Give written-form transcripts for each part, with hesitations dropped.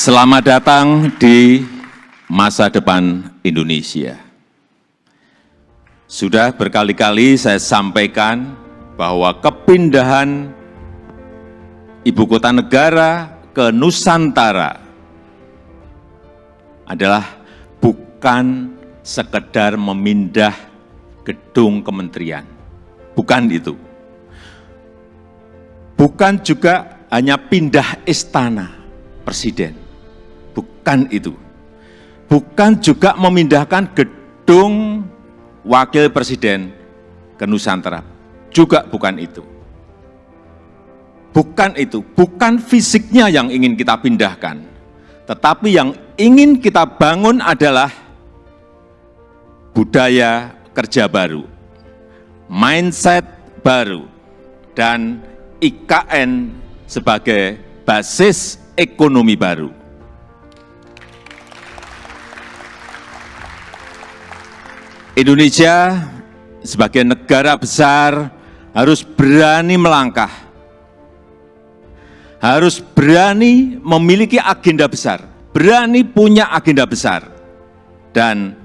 Selamat datang di masa depan Indonesia. Sudah berkali-kali saya sampaikan bahwa kepindahan ibu kota negara ke Nusantara adalah bukan sekedar memindah gedung kementerian. Bukan itu. Bukan juga hanya pindah istana presiden. Bukan itu. Bukan juga memindahkan gedung wakil presiden ke Nusantara. Juga bukan itu. Bukan itu. Bukan fisiknya yang ingin kita pindahkan. Tetapi yang ingin kita bangun adalah budaya kerja baru, mindset baru, dan IKN sebagai basis ekonomi baru. Indonesia sebagai negara besar harus berani melangkah, harus berani memiliki agenda besar, berani punya agenda besar. Dan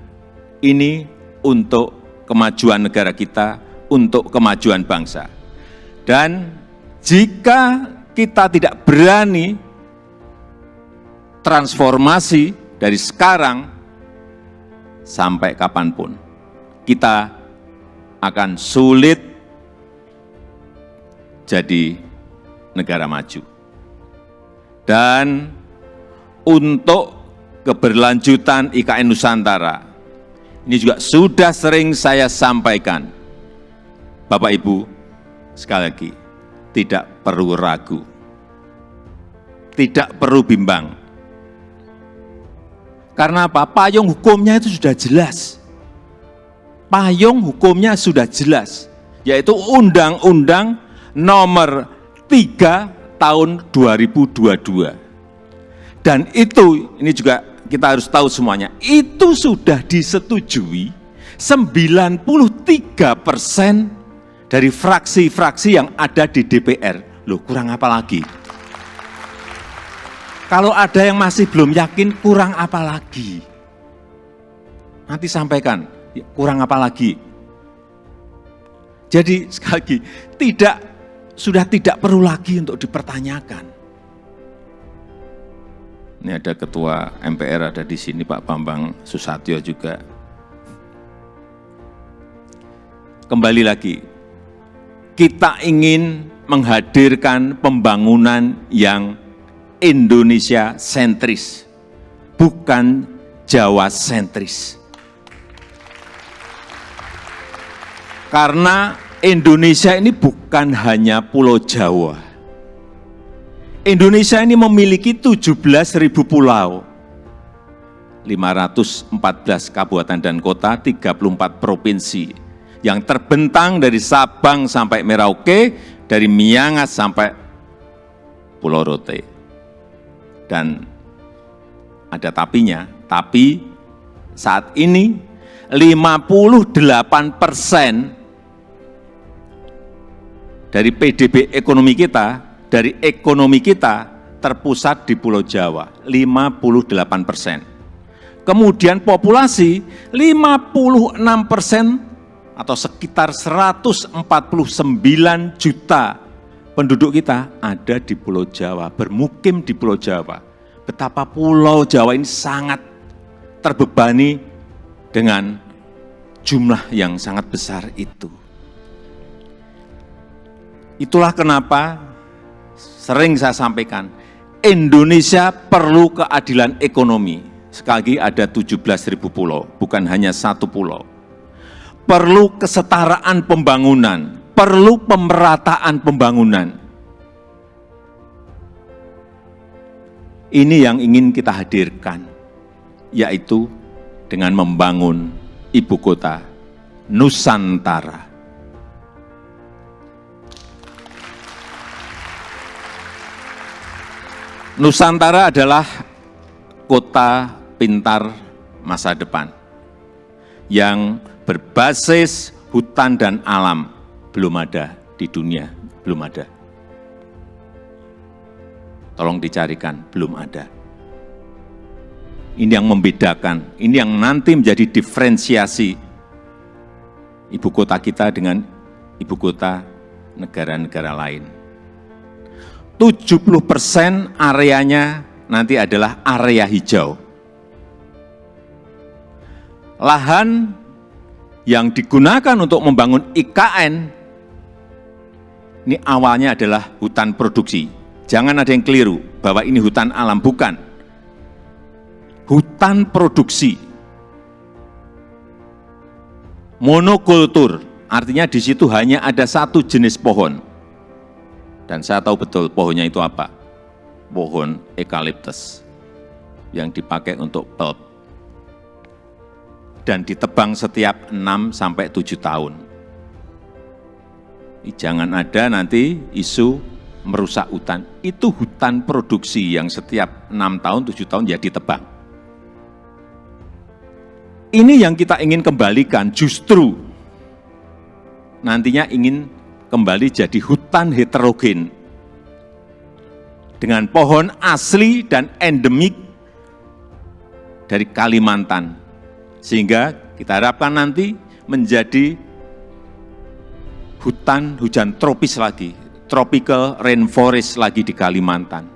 ini untuk kemajuan negara kita, untuk kemajuan bangsa. Dan jika kita tidak berani transformasi dari sekarang sampai kapanpun, kita akan sulit jadi negara maju. Dan untuk keberlanjutan IKN Nusantara, ini juga sudah sering saya sampaikan, Bapak Ibu, sekali lagi, tidak perlu ragu, tidak perlu bimbang. Karena apa? Payung hukumnya itu sudah jelas. Payung hukumnya sudah jelas, yaitu Undang-Undang Nomor 3 Tahun 2022. Dan itu, ini juga kita harus tahu semuanya, itu sudah disetujui 93% dari fraksi-fraksi yang ada di DPR. Loh, kurang apa lagi? Kalau ada yang masih belum yakin, kurang apa lagi? Nanti sampaikan, kurang apa lagi? Jadi sekali lagi, sudah tidak perlu lagi untuk dipertanyakan. Ini ada Ketua MPR ada di sini, Pak Bambang Susatyo juga. Kembali lagi, kita ingin menghadirkan pembangunan yang Indonesia sentris, bukan Jawa sentris. Karena Indonesia ini bukan hanya Pulau Jawa. Indonesia ini memiliki 17.000 pulau, 514 kabupaten dan kota, 34 provinsi, yang terbentang dari Sabang sampai Merauke, dari Miangas sampai Pulau Rote. Dan ada tapinya, tapi saat ini 58% dari PDB ekonomi kita, dari ekonomi kita terpusat di Pulau Jawa, 58%. Kemudian populasi 56% atau sekitar 149 juta penduduk kita ada di Pulau Jawa, bermukim di Pulau Jawa. Betapa Pulau Jawa ini sangat terbebani dengan jumlah yang sangat besar itu. Itulah kenapa sering saya sampaikan, Indonesia perlu keadilan ekonomi. Sekali lagi ada 17.000 pulau, bukan hanya satu pulau. Perlu kesetaraan pembangunan, perlu pemerataan pembangunan. Ini yang ingin kita hadirkan, yaitu dengan membangun ibu kota Nusantara. Nusantara adalah kota pintar masa depan yang berbasis hutan dan alam. Belum ada di dunia, belum ada. Tolong dicarikan, belum ada. Ini yang membedakan, ini yang nanti menjadi diferensiasi ibu kota kita dengan ibu kota negara-negara lain. 70% areanya nanti adalah area hijau. Lahan yang digunakan untuk membangun IKN, ini awalnya adalah hutan produksi. Jangan ada yang keliru bahwa ini hutan alam, bukan. Hutan produksi. Monokultur, artinya di situ hanya ada satu jenis pohon. Dan saya tahu betul pohonnya itu apa. Pohon eukaliptus yang dipakai untuk pulp. Dan ditebang setiap 6-7 tahun. Jangan ada nanti isu merusak hutan. Itu hutan produksi yang setiap 6 tahun, 7 tahun ya ditebang. Ini yang kita ingin kembalikan, justru nantinya ingin kembali jadi hutan heterogen dengan pohon asli dan endemik dari Kalimantan, sehingga kita harapkan nanti menjadi hutan hujan tropis lagi, tropical rainforest lagi di Kalimantan.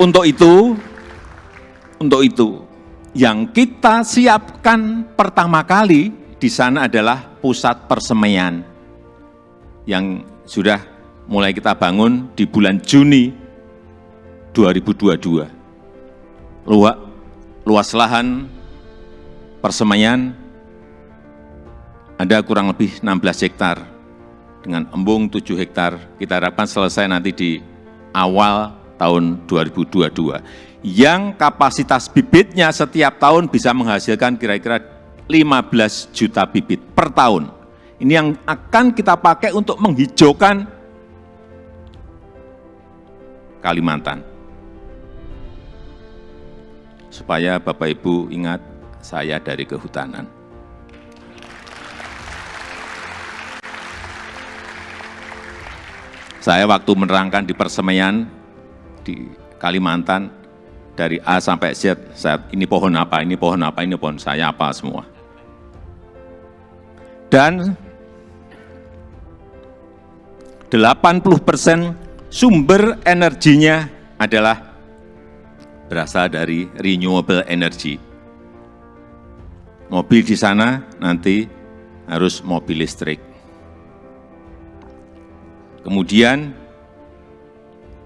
Untuk itu, yang kita siapkan pertama kali di sana adalah pusat persemaian yang sudah mulai kita bangun di bulan Juni 2022. Luas lahan persemaian ada kurang lebih 16 hektar dengan embung 7 hektar. Kita harapkan selesai nanti di awal tahun 2022. Yang kapasitas bibitnya setiap tahun bisa menghasilkan kira-kira 15 juta bibit per tahun. Ini yang akan kita pakai untuk menghijaukan Kalimantan. Supaya Bapak Ibu ingat, saya dari kehutanan. Saya waktu menerangkan di persemaian di Kalimantan, dari A sampai Z, ini pohon apa, ini pohon apa, ini pohon saya apa semua. Dan 80% sumber energinya adalah berasal dari renewable energy. Mobil di sana nanti harus mobil listrik. Kemudian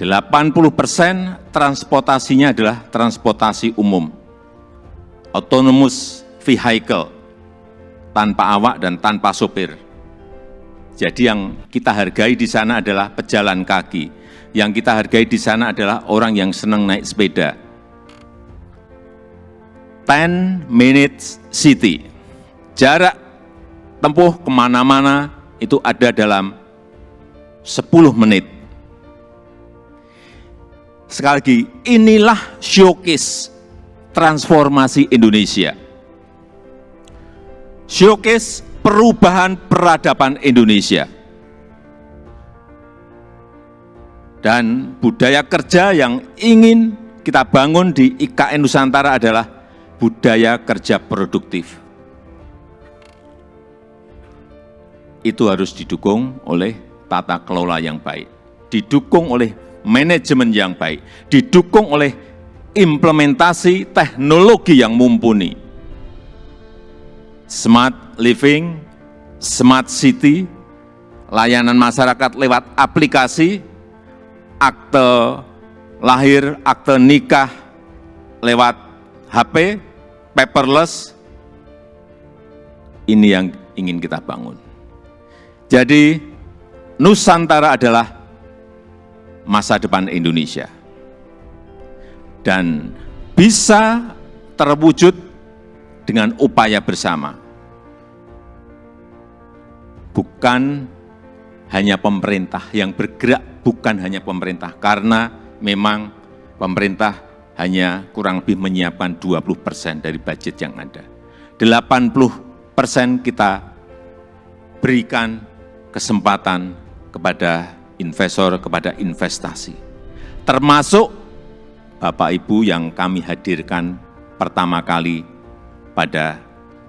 80% transportasinya adalah transportasi umum, autonomous vehicle, tanpa awak dan tanpa sopir. Jadi yang kita hargai di sana adalah pejalan kaki, yang kita hargai di sana adalah orang yang senang naik sepeda. 10 minutes city, jarak tempuh kemana-mana itu ada dalam 10 menit. Sekali lagi, inilah showcase transformasi Indonesia. Showcase perubahan peradaban Indonesia. Dan budaya kerja yang ingin kita bangun di IKN Nusantara adalah budaya kerja produktif. Itu harus didukung oleh tata kelola yang baik, didukung oleh manajemen yang baik, didukung oleh implementasi teknologi yang mumpuni. Smart living, smart city, layanan masyarakat lewat aplikasi, akte lahir, akte nikah lewat HP, paperless, ini yang ingin kita bangun. Jadi Nusantara adalah masa depan Indonesia dan bisa terwujud dengan upaya bersama. Bukan hanya pemerintah yang bergerak, bukan hanya pemerintah, karena memang pemerintah hanya kurang lebih menyiapkan 20% dari budget yang ada. 80% kita berikan kesempatan kepada investor, kepada investasi. Termasuk Bapak Ibu yang kami hadirkan pertama kali pada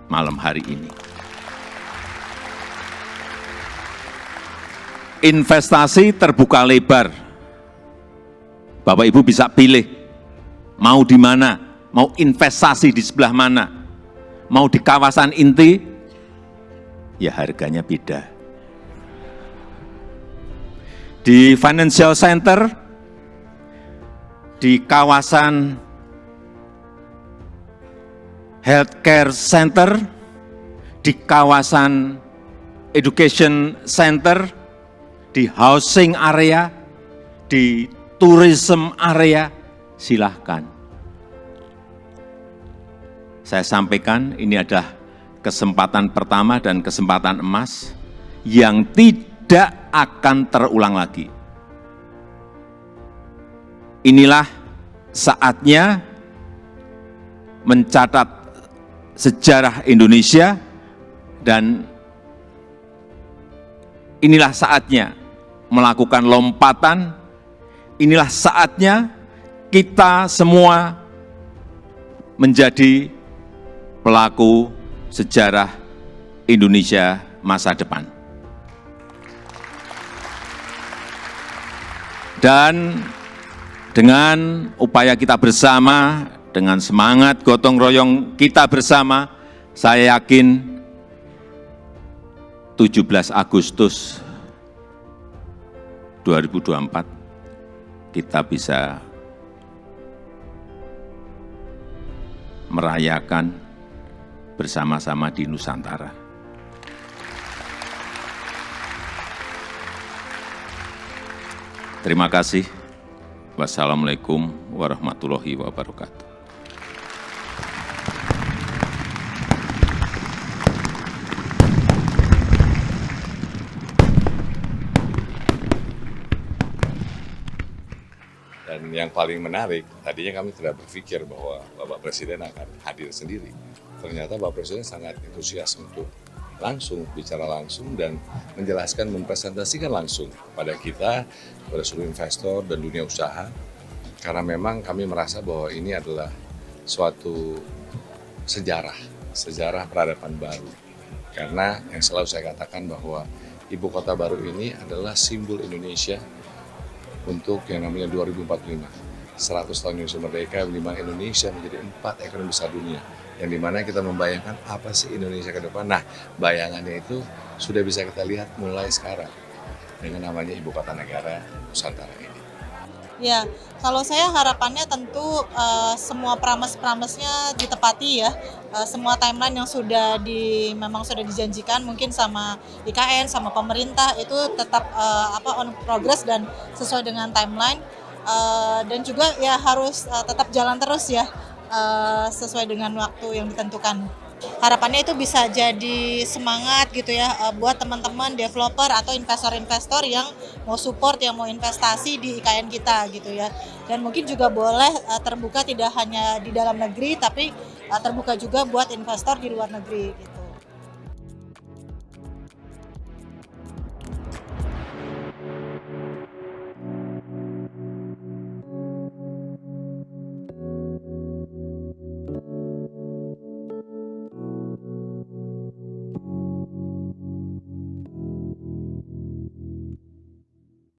malam hari ini. Investasi terbuka lebar. Bapak Ibu bisa pilih mau di mana, mau investasi di sebelah mana, mau di kawasan inti, ya harganya beda. Di financial center, di kawasan healthcare center, di kawasan education center, di housing area, di tourism area, silahkan. Saya sampaikan ini adalah kesempatan pertama dan kesempatan emas yang tidak akan terulang lagi. Inilah saatnya mencatat sejarah Indonesia dan inilah saatnya melakukan lompatan, inilah saatnya kita semua menjadi pelaku sejarah Indonesia masa depan. Dan dengan upaya kita bersama, dengan semangat gotong royong kita bersama, saya yakin 17 Agustus 2024 kita bisa merayakan bersama-sama di Nusantara. Terima kasih. Wassalamualaikum warahmatullahi wabarakatuh. Dan yang paling menarik, tadinya kami tidak berpikir bahwa Bapak Presiden akan hadir sendiri. Ternyata Bapak Presiden sangat antusias untuk langsung bicara langsung dan menjelaskan, mempresentasikan langsung pada kita, pada seluruh investor dan dunia usaha. Karena memang kami merasa bahwa ini adalah suatu sejarah peradaban baru. Karena yang selalu saya katakan bahwa ibu kota baru ini adalah simbol Indonesia untuk yang namanya 2045. 100 tahun Indonesia merdeka, di mana Indonesia menjadi 4 ekonomi besar dunia. Yang dimana kita membayangkan apa sih Indonesia ke depan. Nah, bayangannya itu sudah bisa kita lihat mulai sekarang dengan namanya Ibu Kota Negara Nusantara ini. Ya, kalau saya harapannya tentu semua promise-promise-nya ditepati ya. Semua timeline yang memang sudah dijanjikan mungkin sama IKN, sama pemerintah itu tetap on progress dan sesuai dengan timeline. Dan juga ya harus tetap jalan terus ya, sesuai dengan waktu yang ditentukan. Harapannya itu bisa jadi semangat gitu ya buat teman-teman developer atau investor-investor yang mau support, yang mau investasi di IKN kita gitu ya. Dan mungkin juga boleh terbuka tidak hanya di dalam negeri tapi terbuka juga buat investor di luar negeri gitu.